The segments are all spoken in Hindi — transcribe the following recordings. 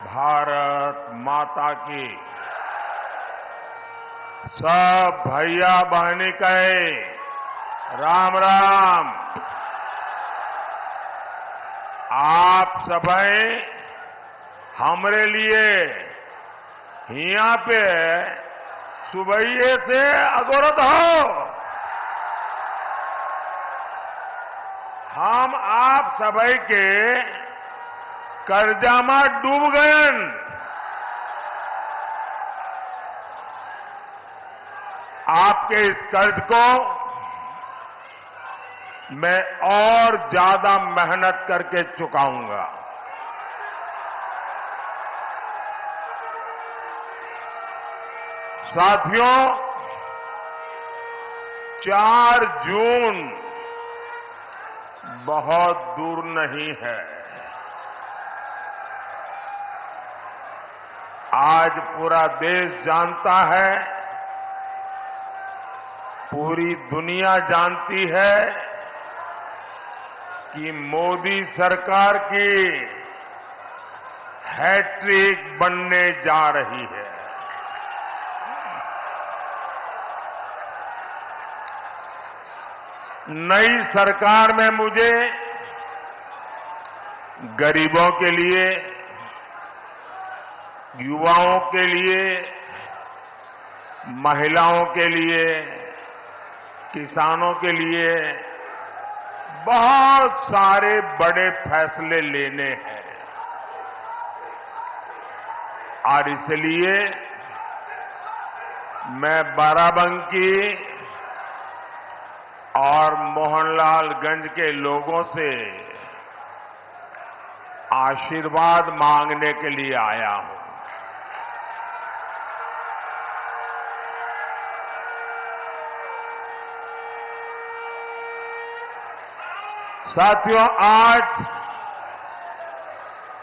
भारत माता की। सब भैया बहनी कहे राम राम। आप सभी हमरे लिए यहाँ पे सुबह से अगोरत हो। हम आप सभी के कर्जा में डूब गए। आपके इस कर्ज को मैं और ज्यादा मेहनत करके चुकाऊंगा। साथियों, 4 जून बहुत दूर नहीं है। आज पूरा देश जानता है, पूरी दुनिया जानती है कि मोदी सरकार की हैट्रिक बनने जा रही है। नई सरकार में मुझे गरीबों के लिए, युवाओं के लिए, महिलाओं के लिए, किसानों के लिए बहुत सारे बड़े फैसले लेने हैं। और इसलिए मैं बाराबंकी और मोहनलालगंज के लोगों से आशीर्वाद मांगने के लिए आया हूं। साथियों, आज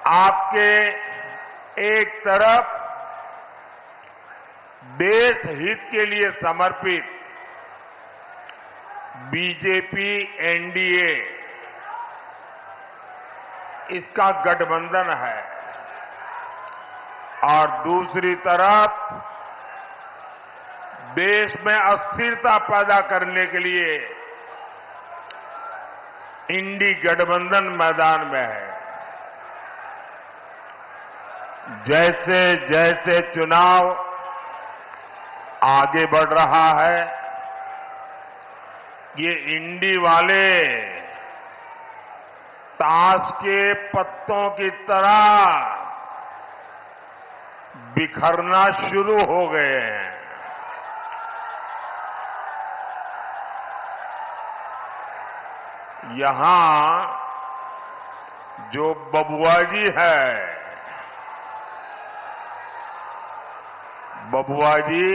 आपके एक तरफ देश हित के लिए समर्पित बीजेपी एनडीए इसका गठबंधन है और दूसरी तरफ देश में अस्थिरता पैदा करने के लिए इंडी गठबंधन मैदान में है। जैसे जैसे चुनाव आगे बढ़ रहा है, ये इंडी वाले ताश के पत्तों की तरह बिखरना शुरू हो गए हैं। यहां जो बबुआजी है, बबुआजी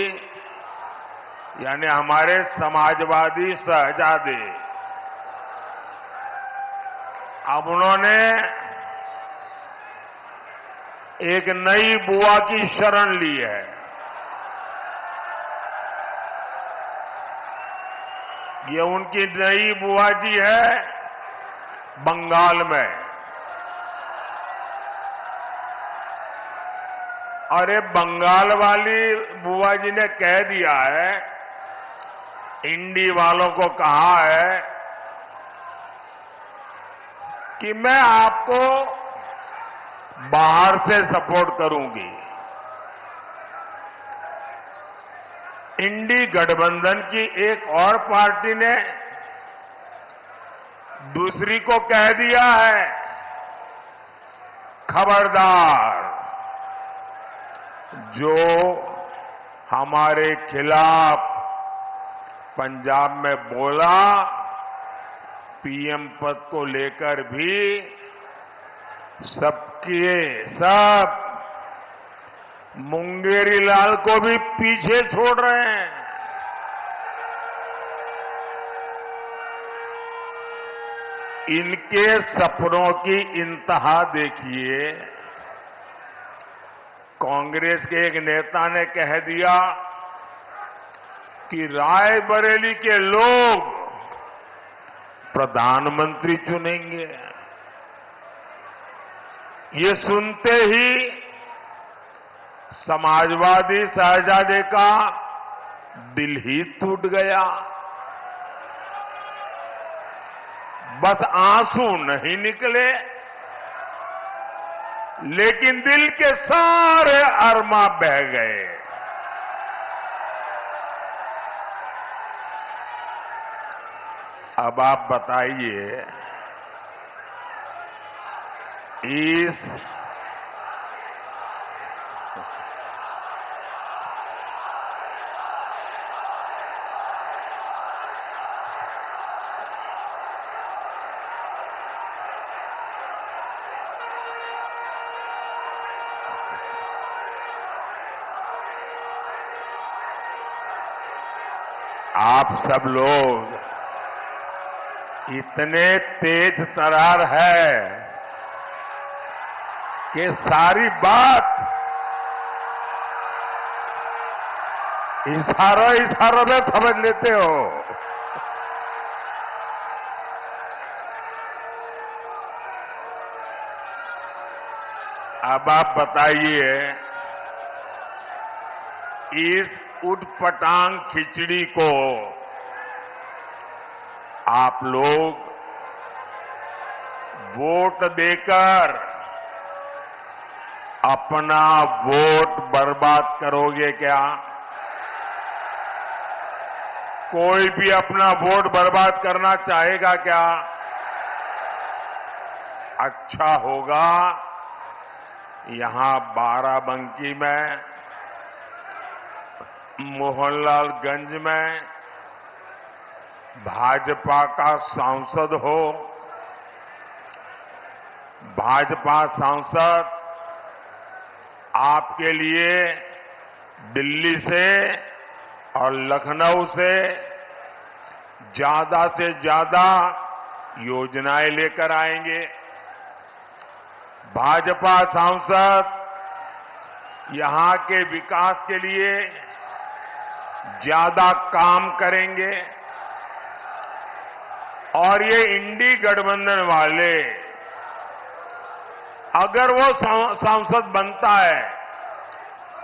यानी हमारे समाजवादी शहजादे, अब उन्होंने एक नई बुआ की शरण ली है। ये उनकी नई बुआ जी है बंगाल में। और ये बंगाल वाली बुआ जी ने कह दिया है, इंडी वालों को कहा है कि मैं आपको बाहर से सपोर्ट करूंगी। इंडी गठबंधन की एक और पार्टी ने दूसरी को कह दिया है, खबरदार, जो हमारे खिलाफ पंजाब में बोला, पीएम पद को लेकर भी सबके सब मुंगेरी लाल को भी पीछे छोड़ रहे हैं। इनके सपनों की इंतहा देखिए। कांग्रेस के एक नेता ने कह दिया कि रायबरेली के लोग प्रधानमंत्री चुनेंगे। ये सुनते ही समाजवादी शहजादे का दिल ही टूट गया। बस आंसू नहीं निकले, लेकिन दिल के सारे अरमा बह गए। अब आप बताइए, इस आप सब लोग इतने तेज तरार है कि सारी बात इशारों में समझ लेते हो। अब आप बताइए, इस उटपटांग खिचड़ी को आप लोग वोट देकर अपना वोट बर्बाद करोगे क्या? कोई भी अपना वोट बर्बाद करना चाहेगा क्या? अच्छा होगा यहां बाराबंकी में, मोहनलालगंज में भाजपा का सांसद हो। भाजपा सांसद आपके लिए दिल्ली से और लखनऊ से ज्यादा योजनाएं लेकर आएंगे। भाजपा सांसद यहां के विकास के लिए ज्यादा काम करेंगे और ये इंडी गठबंधन वाले, अगर वो सांसद बनता है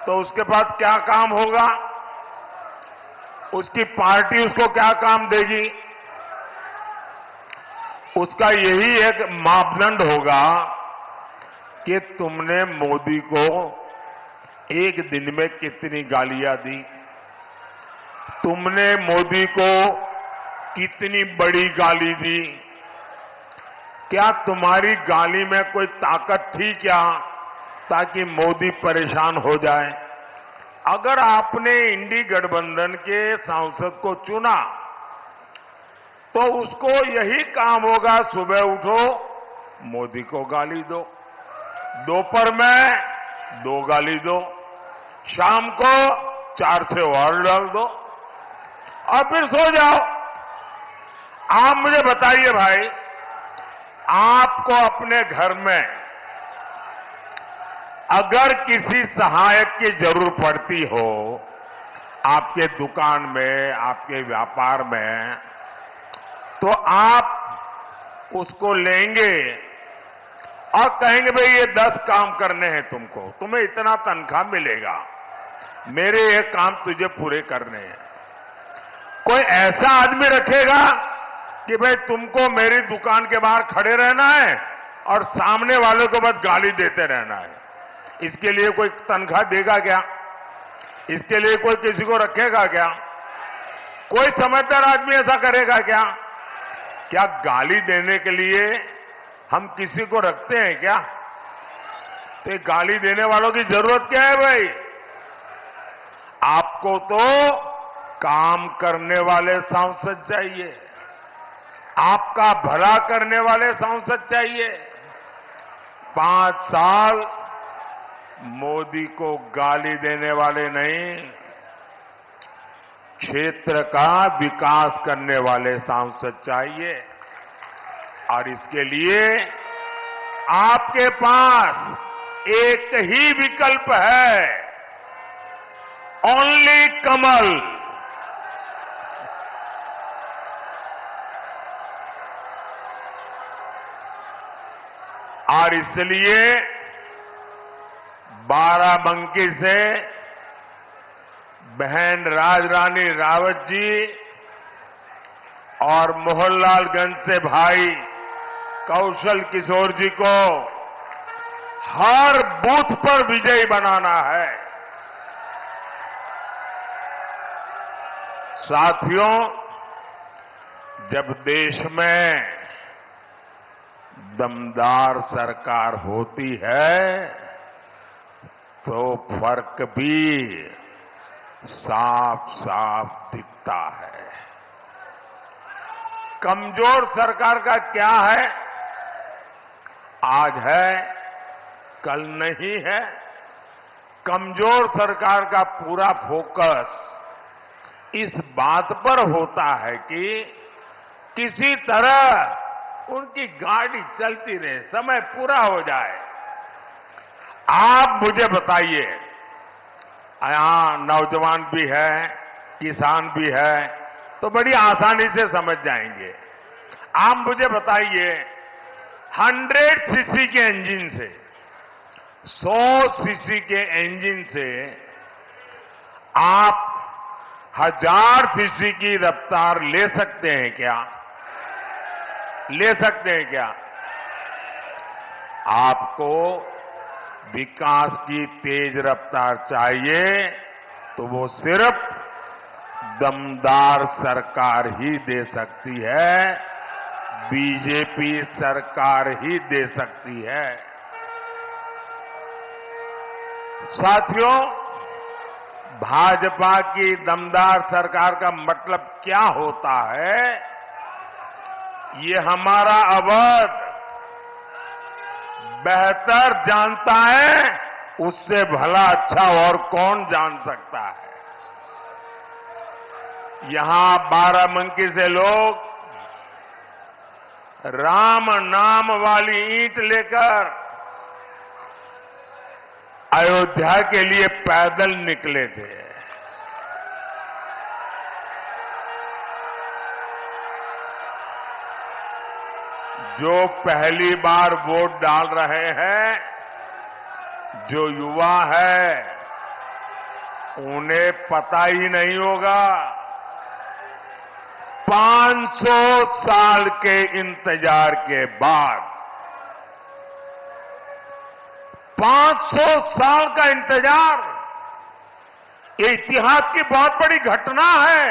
तो उसके पास क्या काम होगा? उसकी पार्टी उसको क्या काम देगी? उसका यही एक मापदंड होगा कि तुमने मोदी को एक दिन में कितनी गालियां दी, तुमने मोदी को कितनी बड़ी गाली दी, क्या तुम्हारी गाली में कोई ताकत थी क्या ताकि मोदी परेशान हो जाए? अगर आपने इंडी गठबंधन के सांसद को चुना तो उसको यही काम होगा, सुबह उठो मोदी को गाली दो, दोपहर में 2 गाली दो, शाम को 4 से और डाल दो और फिर सो जाओ। आप मुझे बताइए भाई, आपको अपने घर में अगर किसी सहायक की जरूरत पड़ती हो, आपके दुकान में, आपके व्यापार में, तो आप उसको लेंगे और कहेंगे भाई ये 10 काम करने हैं तुमको, तुम्हें इतना तनख्वाह मिलेगा, मेरे ये काम तुझे पूरे करने हैं। कोई ऐसा आदमी रखेगा कि भाई तुमको मेरी दुकान के बाहर खड़े रहना है और सामने वालों को बस गाली देते रहना है? इसके लिए कोई तनख्वाह देगा क्या? इसके लिए कोई किसी को रखेगा क्या? कोई समझदार आदमी ऐसा करेगा क्या? क्या गाली देने के लिए हम किसी को रखते हैं क्या? तो ये गाली देने वालों की जरूरत क्या है भाई? आपको तो काम करने वाले सांसद चाहिए, आपका भला करने वाले सांसद चाहिए। 5 साल मोदी को गाली देने वाले नहीं, क्षेत्र का विकास करने वाले सांसद चाहिए। और इसके लिए आपके पास एक ही विकल्प है, ओनली कमल। और इसलिए बाराबंकी से बहन राजरानी रावत जी और मोहनलालगंज से भाई कौशल किशोर जी को हर बूथ पर विजयी बनाना है। साथियों, जब देश में दमदार सरकार होती है तो फर्क भी साफ साफ दिखता है। कमजोर सरकार का क्या है? आज है, कल नहीं है। कमजोर सरकार का पूरा फोकस इस बात पर होता है कि किसी तरह उनकी गाड़ी चलती रहे, समय पूरा हो जाए। आप मुझे बताइए, यहां नौजवान भी है, किसान भी है, तो बड़ी आसानी से समझ जाएंगे। आप मुझे बताइए, 100 सीसी के इंजन से 100 सीसी के इंजन से आप 1000 सीसी की रफ्तार ले सकते हैं क्या? ले सकते हैं क्या? आपको विकास की तेज रफ्तार चाहिए तो वो सिर्फ दमदार सरकार ही दे सकती है, बीजेपी सरकार ही दे सकती है। साथियों, भाजपा की दमदार सरकार का मतलब क्या होता है, ये हमारा अवध बेहतर जानता है, उससे भला अच्छा और कौन जान सकता है। यहां बाराबंकी से लोग राम नाम वाली ईंट लेकर अयोध्या के लिए पैदल निकले थे। जो पहली बार वोट डाल रहे हैं, जो युवा है, उन्हें पता ही नहीं होगा 500 साल के इंतजार के बाद, 500 साल का इंतजार, ये इतिहास की बहुत बड़ी घटना है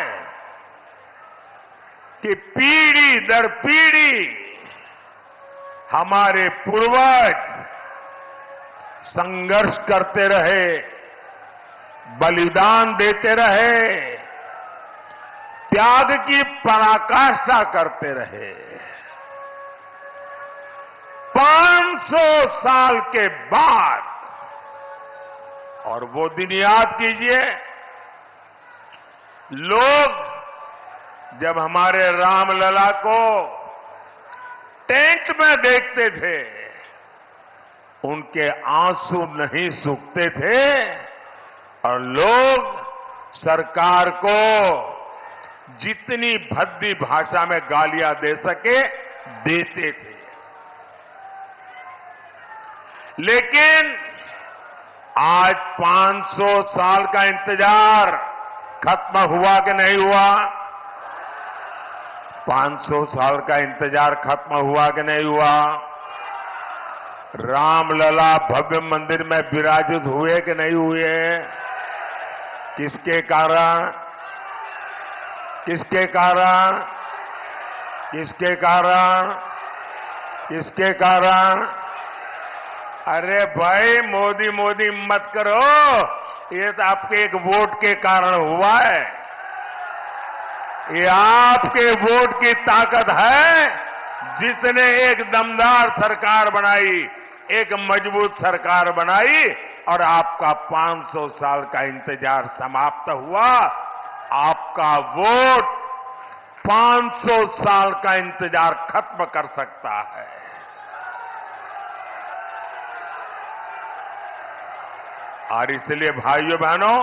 कि पीढ़ी दर पीढ़ी हमारे पूर्वज संघर्ष करते रहे, बलिदान देते रहे, त्याग की पराकाष्ठा करते रहे। 500 साल के बाद, और वो दिन याद कीजिए, लोग जब हमारे रामलला को टेंट में देखते थे, उनके आंसू नहीं सूखते थे और लोग सरकार को जितनी भद्दी भाषा में गालियां दे सके देते थे। लेकिन आज 500 साल का इंतजार खत्म हुआ कि नहीं हुआ? 500 साल का इंतजार खत्म हुआ कि नहीं हुआ? रामलला भव्य मंदिर में विराजित हुए कि नहीं हुए? किसके कारण? किसके कारण? किसके कारण? किसके कारण? अरे भाई, मोदी मोदी मत करो, ये तो आपके एक वोट के कारण हुआ है। ये आपके वोट की ताकत है, जिसने एक दमदार सरकार बनाई, एक मजबूत सरकार बनाई और आपका 500 साल का इंतजार समाप्त हुआ। आपका वोट 500 साल का इंतजार खत्म कर सकता है। और इसलिए भाइयों बहनों,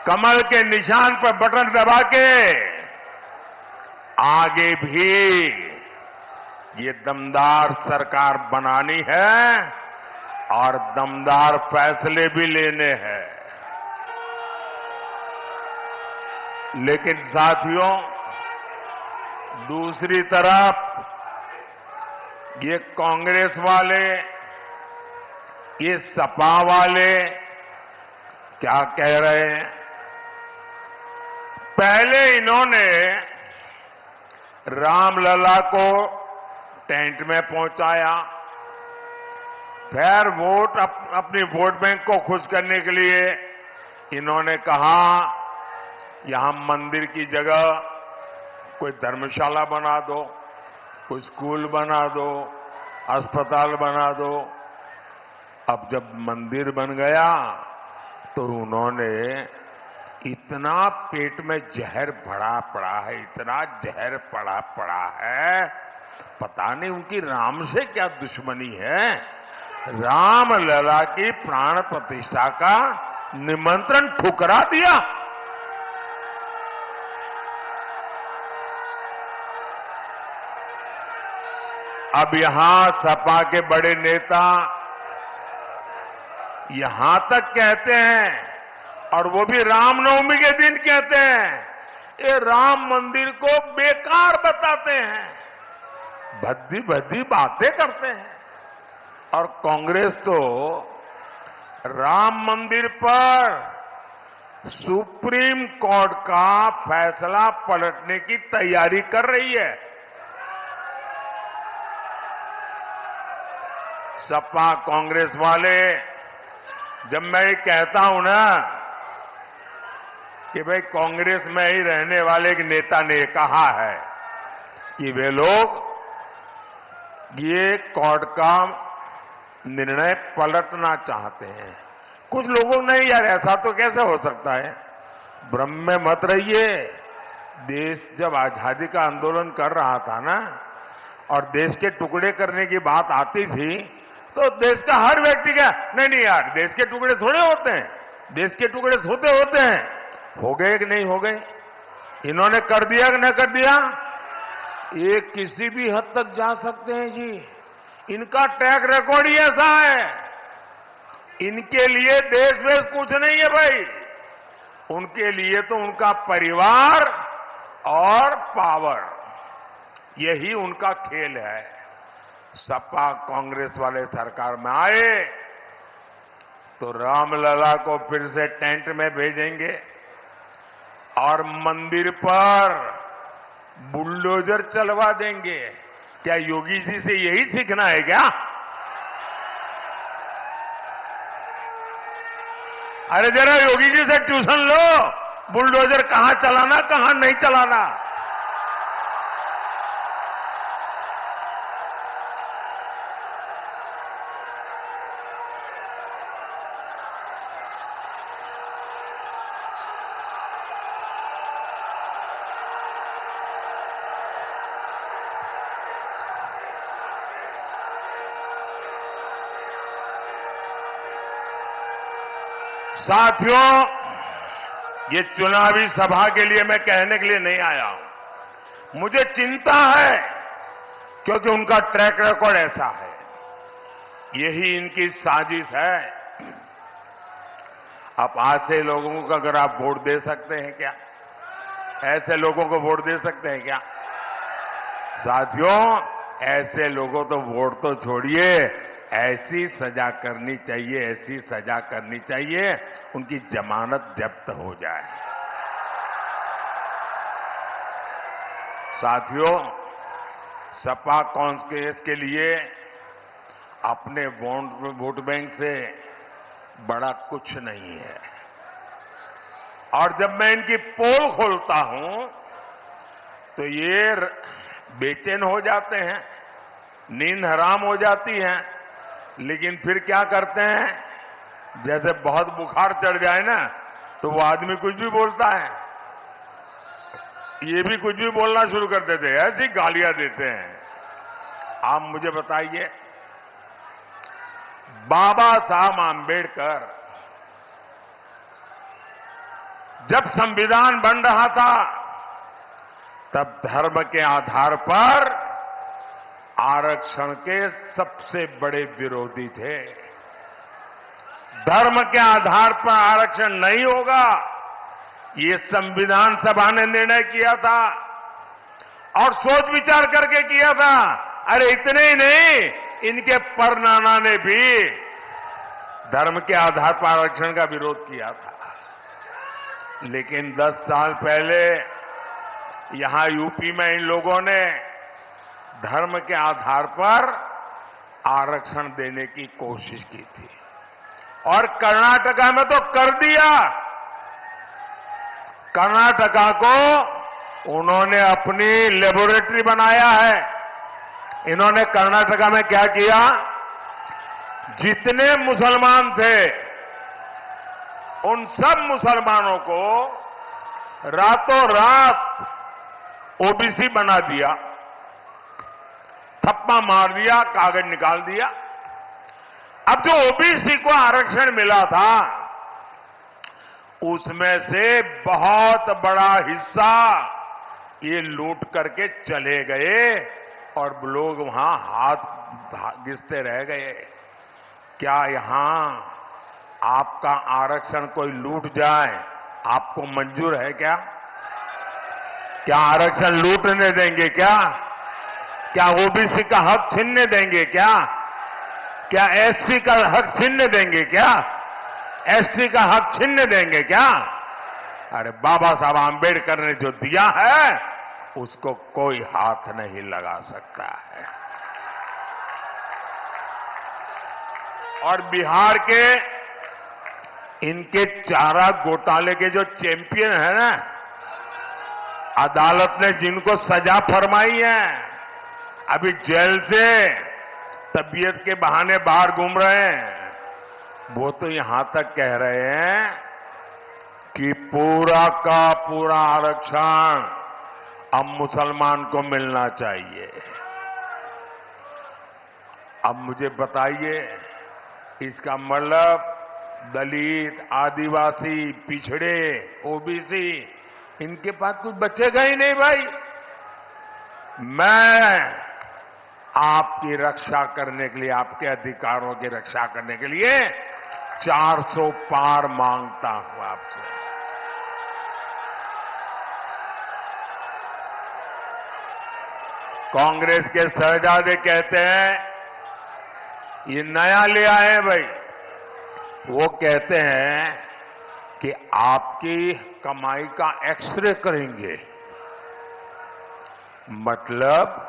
कमल के निशान पर बटन दबा के आगे भी ये दमदार सरकार बनानी है और दमदार फैसले भी लेने हैं। लेकिन साथियों, दूसरी तरफ ये कांग्रेस वाले, ये सपा वाले क्या कह रहे हैं? पहले इन्होंने रामलला को टेंट में पहुंचाया, फिर अपनी वोट बैंक को खुश करने के लिए इन्होंने कहा यहां मंदिर की जगह कोई धर्मशाला बना दो, कोई स्कूल बना दो, अस्पताल बना दो। अब जब मंदिर बन गया तो उन्होंने इतना पेट में जहर भरा पड़ा है, इतना जहर पड़ा है, पता नहीं उनकी राम से क्या दुश्मनी है। रामलला की प्राण प्रतिष्ठा का निमंत्रण ठुकरा दिया। अब यहां सपा के बड़े नेता यहां तक कहते हैं, और वो भी रामनवमी के दिन कहते हैं, ये राम मंदिर को बेकार बताते हैं, भद्दी भद्दी बातें करते हैं। और कांग्रेस तो राम मंदिर पर सुप्रीम कोर्ट का फैसला पलटने की तैयारी कर रही है। सपा कांग्रेस वाले, जब मैं ये कहता हूं ना कि भाई कांग्रेस में ही रहने वाले एक नेता ने कहा है कि वे लोग ये कोर्ट का निर्णय पलटना चाहते हैं। कुछ लोगों ने, यार ऐसा तो कैसे हो सकता है, भ्रम में मत रहिए। देश जब आजादी का आंदोलन कर रहा था ना, और देश के टुकड़े करने की बात आती थी, तो देश का हर व्यक्ति क्या, नहीं यार देश के टुकड़े थोड़े होते हैं, देश के टुकड़े होते हैं। हो गए कि नहीं हो गए? इन्होंने कर दिया कि न कर दिया? ये किसी भी हद तक जा सकते हैं जी। इनका ट्रैक रिकॉर्ड ही ऐसा है। इनके लिए देश वेश कुछ नहीं है भाई, उनके लिए तो उनका परिवार और पावर, यही उनका खेल है। सपा कांग्रेस वाले सरकार में आए तो रामलला को फिर से टेंट में भेजेंगे और मंदिर पर बुलडोजर चलवा देंगे। क्या योगी जी से यही सीखना है क्या? अरे जरा योगी जी से ट्यूशन लो, बुलडोजर कहां चलाना कहां नहीं चलाना। साथियों, ये चुनावी सभा के लिए मैं कहने के लिए नहीं आया हूं। मुझे चिंता है क्योंकि उनका ट्रैक रिकॉर्ड ऐसा है। यही इनकी साजिश है। आप ऐसे लोगों को अगर आप वोट दे सकते हैं क्या? ऐसे लोगों को वोट दे सकते हैं क्या? साथियों, ऐसे लोगों तो वोट तो छोड़िए, ऐसी सजा करनी चाहिए, ऐसी सजा करनी चाहिए उनकी जमानत जब्त हो जाए। साथियों, सपा कांग्रेस के लिए अपने वोट बैंक से बड़ा कुछ नहीं है। और जब मैं इनकी पोल खोलता हूं तो ये बेचैन हो जाते हैं, नींद हराम हो जाती है। लेकिन फिर क्या करते हैं, जैसे बहुत बुखार चढ़ जाए ना तो वो आदमी कुछ भी बोलता है, ये भी कुछ भी बोलना शुरू कर देते हैं, ऐसी गालियां देते हैं। आप मुझे बताइए, बाबा साहब आंबेडकर जब संविधान बन रहा था तब धर्म के आधार पर आरक्षण के सबसे बड़े विरोधी थे। धर्म के आधार पर आरक्षण नहीं होगा, ये संविधान सभा ने निर्णय किया था और सोच विचार करके किया था। अरे इतने ही नहीं, इनके परनाना ने भी धर्म के आधार पर आरक्षण का विरोध किया था। लेकिन 10 साल पहले यहां यूपी में इन लोगों ने धर्म के आधार पर आरक्षण देने की कोशिश की थी और कर्नाटका में तो कर दिया। कर्नाटका को उन्होंने अपनी लेबोरेटरी बनाया है। इन्होंने कर्नाटका में क्या किया, जितने मुसलमान थे उन सब मुसलमानों को रातों रात ओबीसी बना दिया, थप्पा मार दिया, कागज निकाल दिया। अब जो ओबीसी को आरक्षण मिला था उसमें से बहुत बड़ा हिस्सा ये लूट करके चले गए और लोग वहां हाथ घिसते रह गए। क्या यहां आपका आरक्षण कोई लूट जाए आपको मंजूर है क्या? क्या आरक्षण लूटने देंगे क्या? क्या ओबीसी का हक छीनने देंगे क्या? क्या एससी का हक छीनने देंगे क्या? एसटी का हक छीनने देंगे क्या? अरे बाबा साहब आंबेडकर ने जो दिया है उसको कोई हाथ नहीं लगा सकता है। और बिहार के इनके चारा घोटाले के जो चैंपियन है ना, अदालत ने जिनको सजा फरमाई है, अभी जेल से तबीयत के बहाने बाहर घूम रहे हैं, वो तो यहां तक कह रहे हैं कि पूरा का पूरा आरक्षण अब मुसलमान को मिलना चाहिए। अब मुझे बताइए, इसका मतलब दलित, आदिवासी, पिछड़े, ओबीसी, इनके पास कुछ बचेगा ही नहीं भाई। मैं आपकी रक्षा करने के लिए, आपके अधिकारों की रक्षा करने के लिए 400 पार मांगता हूं आपसे। कांग्रेस के शहजादे कहते हैं ये नया ले आए हैं भाई। वो कहते हैं कि आपकी कमाई का एक्सरे करेंगे, मतलब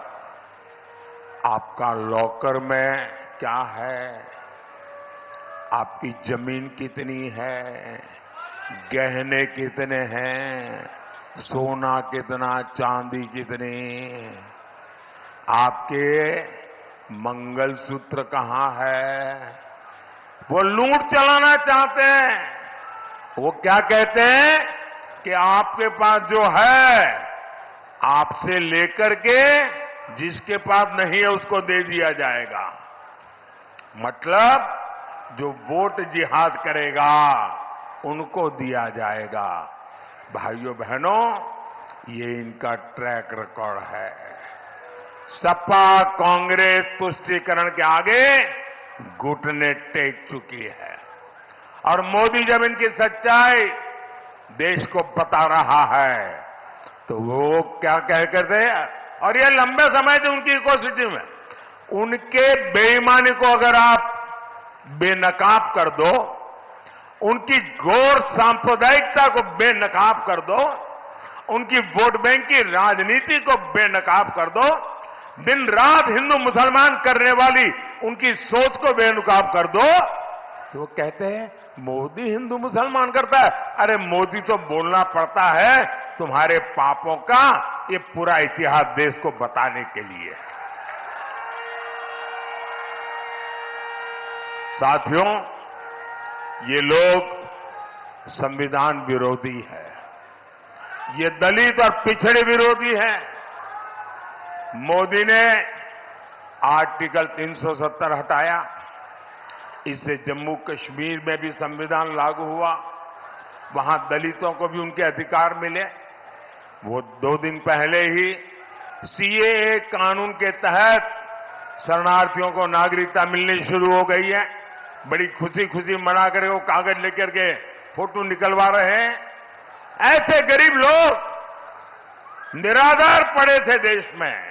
आपका लॉकर में क्या है, आपकी जमीन कितनी है, गहने कितने हैं, सोना कितना, चांदी कितनी, आपके मंगलसूत्र कहां है। वो लूट चलाना चाहते हैं। वो क्या कहते हैं कि आपके पास जो है आपसे लेकर के जिसके पास नहीं है उसको दे दिया जाएगा। मतलब जो वोट जिहाद करेगा उनको दिया जाएगा। भाइयों बहनों, ये इनका ट्रैक रिकॉर्ड है। सपा कांग्रेस तुष्टीकरण के आगे घुटने टेक चुकी है और मोदी जब इनकी सच्चाई देश को बता रहा है तो वो क्या कह करते हैं, और ये लंबे समय से उनकी इकोसिस्टम में, उनके बेईमानी को अगर आप बेनकाब कर दो, उनकी घोर सांप्रदायिकता को बेनकाब कर दो, उनकी वोट बैंक की राजनीति को बेनकाब कर दो, दिन रात हिंदू मुसलमान करने वाली उनकी सोच को बेनकाब कर दो, तो वो कहते हैं मोदी हिंदू मुसलमान करता है। अरे मोदी तो बोलना पड़ता है तुम्हारे पापों का ये पूरा इतिहास देश को बताने के लिए। साथियों, ये लोग संविधान विरोधी है, ये दलित और पिछड़े विरोधी है। मोदी ने आर्टिकल 370 हटाया, इससे जम्मू कश्मीर में भी संविधान लागू हुआ, वहां दलितों को भी उनके अधिकार मिले। वो 2 दिन पहले ही सीएए कानून के तहत शरणार्थियों को नागरिकता मिलनी शुरू हो गई है। बड़ी खुशी खुशी मना कर वो कागज लेकर के फोटो निकलवा रहे हैं। ऐसे गरीब लोग निराधार पड़े थे देश में,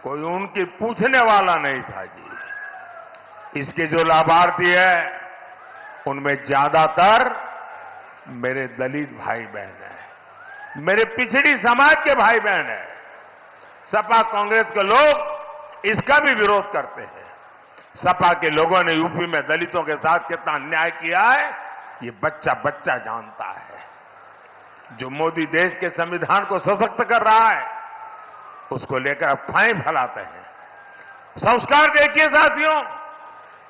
कोई उनकी पूछने वाला नहीं था जी। इसके जो लाभार्थी है उनमें ज्यादातर मेरे दलित भाई बहन हैं, मेरे पिछड़ी समाज के भाई बहन हैं। सपा कांग्रेस के लोग इसका भी विरोध करते हैं। सपा के लोगों ने यूपी में दलितों के साथ कितना अन्याय किया है ये बच्चा बच्चा जानता है। जो मोदी देश के संविधान को सशक्त कर रहा है उसको लेकर अफवाहें फैलाते हैं। संस्कार देखिए साथियों,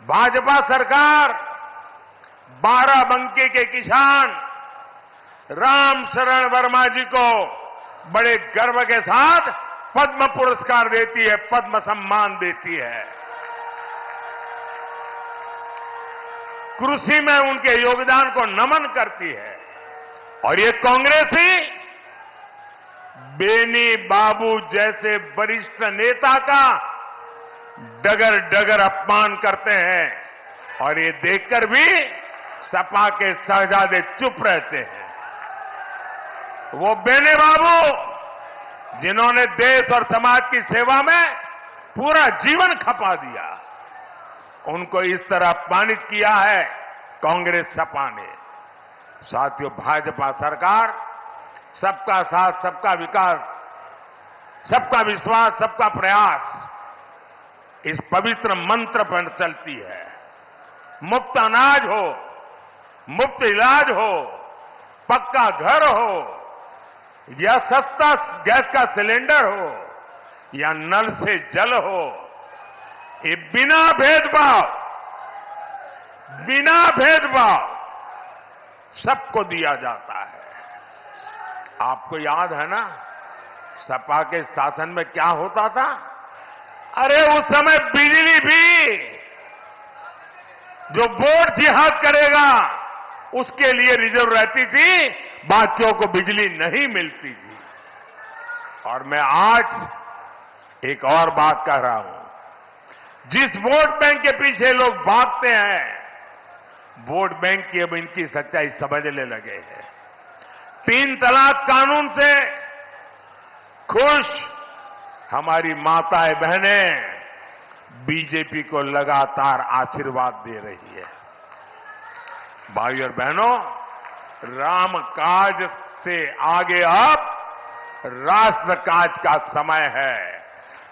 भाजपा सरकार बाराबंकी के किसान राम शरण वर्मा जी को बड़े गर्व के साथ पद्म पुरस्कार देती है, पद्म सम्मान देती है। कृषि में उनके योगदान को नमन करती है। और ये कांग्रेस ही बेनी बाबू जैसे वरिष्ठ नेता का डगर डगर अपमान करते हैं और ये देखकर भी सपा के शहजादे चुप रहते हैं। वो बेनी बाबू जिन्होंने देश और समाज की सेवा में पूरा जीवन खपा दिया, उनको इस तरह अपमानित किया है कांग्रेस सपा ने। साथियों, भाजपा सरकार सबका साथ, सबका विकास, सबका विश्वास, सबका प्रयास इस पवित्र मंत्र पर चलती है। मुफ्त अनाज हो, मुफ्त इलाज हो, पक्का घर हो या सस्ता गैस का सिलेंडर हो या नल से जल हो, ये बिना भेदभाव सबको दिया जाता है। आपको याद है ना सपा के शासन में क्या होता था? अरे उस समय बिजली भी जो वोट जिहाद करेगा उसके लिए रिजर्व रहती थी, बाकियों को बिजली नहीं मिलती थी। और मैं आज एक और बात कह रहा हूं, जिस वोट बैंक के पीछे लोग भागते हैं, वोट बैंक की अब इनकी सच्चाई समझने लगे हैं। 3 तलाक कानून से खुश हमारी माताएं बहनें बीजेपी को लगातार आशीर्वाद दे रही है। भाई और बहनों, राम काज से आगे अब राष्ट्र काज का समय है।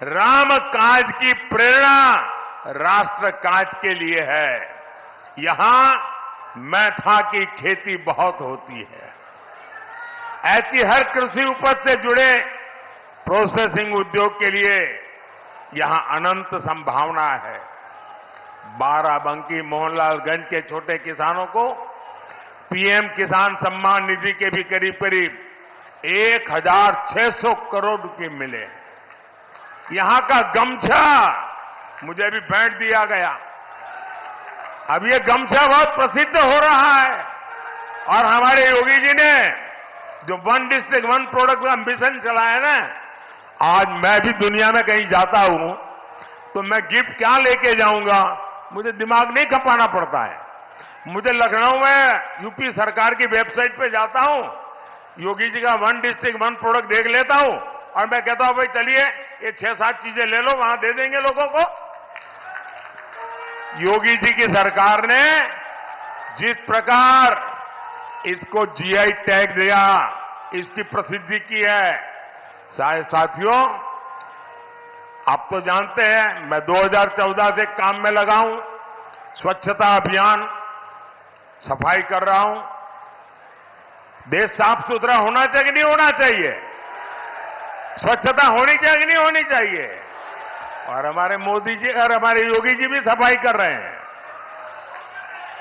राम काज की प्रेरणा राष्ट्र काज के लिए है। यहां मैठा की खेती बहुत होती है। ऐसी हर कृषि उपज से जुड़े प्रोसेसिंग उद्योग के लिए यहां अनंत संभावना है। बाराबंकी मोहनलालगंज के छोटे किसानों को पीएम किसान सम्मान निधि के भी करीब करीब 1600 करोड़ रुपए मिले। यहां का गमछा मुझे भी भेंट दिया गया। अब ये गमछा बहुत प्रसिद्ध हो रहा है और हमारे योगी जी ने जो 1 डिस्ट्रिक्ट 1 प्रोडक्ट का मिशन चलाया ना, आज मैं भी दुनिया में कहीं जाता हूं तो मैं गिफ्ट क्या लेके जाऊंगा, मुझे दिमाग नहीं खपाना पड़ता है। मुझे लखनऊ में यूपी सरकार की वेबसाइट पे जाता हूं, योगी जी का 1 डिस्ट्रिक्ट 1 प्रोडक्ट देख लेता हूं और मैं कहता हूं भाई चलिए ये 6-7 चीजें ले लो, वहां दे देंगे लोगों को। योगी जी की सरकार ने जिस प्रकार इसको जीआई टैग दिया, इसकी प्रसिद्धि की है। साथियों, आप तो जानते हैं मैं 2014 से काम में लगा हूं, स्वच्छता अभियान, सफाई कर रहा हूं। देश साफ सुथरा होना चाहिए कि नहीं होना चाहिए? स्वच्छता होनी चाहिए कि नहीं होनी चाहिए? और हमारे मोदी जी और हमारे योगी जी भी सफाई कर रहे हैं,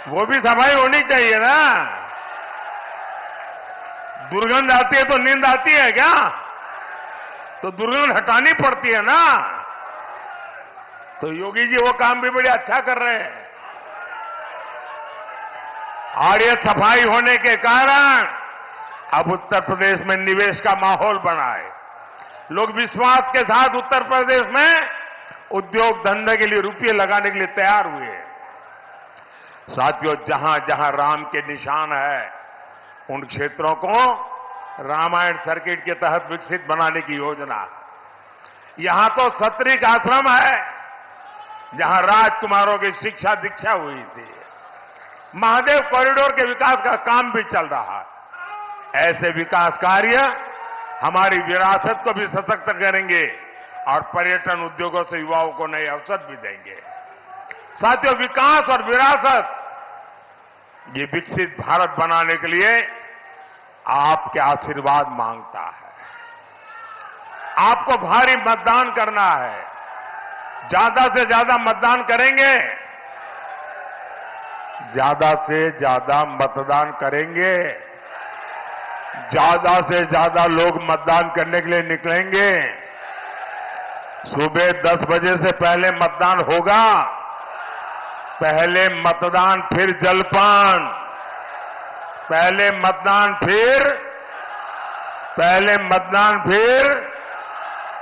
वो भी सफाई होनी चाहिए ना। दुर्गंध आती है तो नींद आती है क्या? तो दुर्गंध हटानी पड़ती है ना। तो योगी जी वो काम भी बड़े अच्छा कर रहे हैं। और ये सफाई होने के कारण अब उत्तर प्रदेश में निवेश का माहौल बना है। लोग विश्वास के साथ उत्तर प्रदेश में उद्योग धंधे के लिए रुपये लगाने के लिए तैयार हुए। साथियों, जहां जहां राम के निशान है उन क्षेत्रों को रामायण सर्किट के तहत विकसित बनाने की योजना। यहां तो सत्रिक आश्रम है जहां राजकुमारों की शिक्षा दीक्षा हुई थी। महादेव कॉरिडोर के विकास का काम भी चल रहा है। ऐसे विकास कार्य हमारी विरासत को भी सशक्त करेंगे और पर्यटन उद्योगों से युवाओं को नए अवसर भी देंगे। साथियों, विकास और विरासत ये विकसित भारत बनाने के लिए आपके आशीर्वाद मांगता है। आपको भारी मतदान करना है। ज्यादा से ज्यादा मतदान करेंगे, ज्यादा से ज्यादा मतदान करेंगे, ज्यादा से ज्यादा लोग मतदान करने के लिए निकलेंगे। सुबह 10 बजे से पहले मतदान होगा। पहले मतदान फिर जलपान, पहले मतदान फिर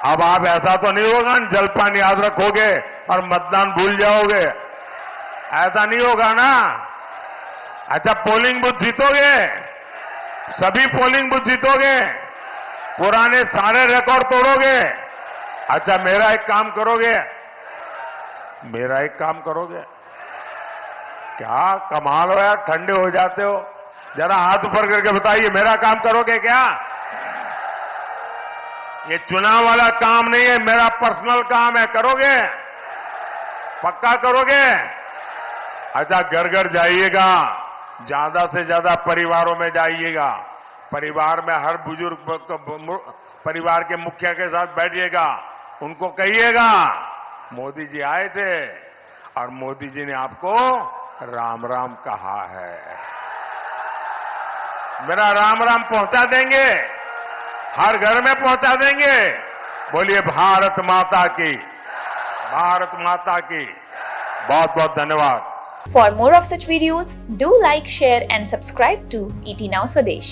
अब आप ऐसा तो नहीं होगा ना जलपान याद रखोगे और मतदान भूल जाओगे, ऐसा नहीं होगा ना। अच्छा, पोलिंग बूथ जीतोगे, सभी पोलिंग बूथ जीतोगे, पुराने सारे रिकॉर्ड तोड़ोगे। अच्छा, मेरा एक काम करोगे, क्या कमाल हो यार, ठंडे हो जाते हो। जरा हाथ ऊपर करके बताइए, मेरा काम करोगे क्या? ये चुनाव वाला काम नहीं है, मेरा पर्सनल काम है। करोगे? पक्का करोगे? अच्छा, घर घर जाइएगा, ज्यादा से ज्यादा परिवारों में जाइएगा। परिवार में हर बुजुर्ग परिवार के मुखिया के साथ बैठिएगा, उनको कहिएगा मोदी जी आए थे और मोदी जी ने आपको राम राम कहा है। मेरा राम राम पहुंचा देंगे, हर घर में पहुंचा देंगे। बोलिए भारत माता की, भारत माता की। बहुत बहुत धन्यवाद। For more of such videos, do like, share and subscribe to ET Now Swadesh.